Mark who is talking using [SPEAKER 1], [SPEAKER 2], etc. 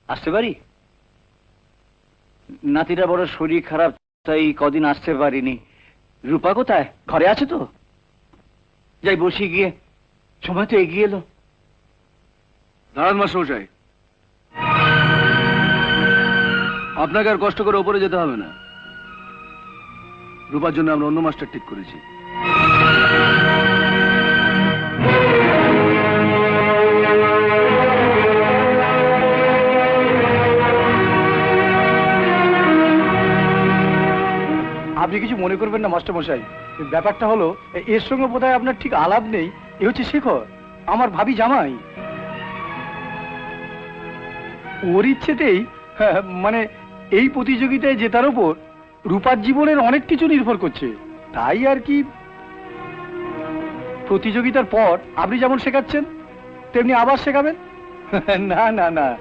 [SPEAKER 1] আসতে পারি? নাতিটা বড় শরীর খারাপ, তাই কদিন আসতে পারিনি। রূপা কোথায়? ঘরে আছে তো? যাই বসি গিয়ে, সময় তো এগিয়ে এলো।
[SPEAKER 2] দাঁড়ান মাস্টারমশাই, আপনাকে আর কষ্ট করে ওপরে যেতে হবে না। রূপার জন্য আমরা অন্য মাস্টার ঠিক করেছি।
[SPEAKER 3] আপনি কিছু মনে করবেন না মাস্টার মশাই, ব্যাপারটা হলো এর সঙ্গে বোধহয় আপনার ঠিক আলাপ নেই। এ হচ্ছে শেখর, আমার ভাবি জামাই। ওর ইচ্ছেতেই, মানে এই প্রতিযোগিতায় জেতার ওপর রূপার জীবনের অনেক কিছু নির্ভর করছে। তাই আর কি, প্রতিযোগিতার পর আপনি যেমন শেখাচ্ছেন তেমনি আবার শেখাবেন। না না না,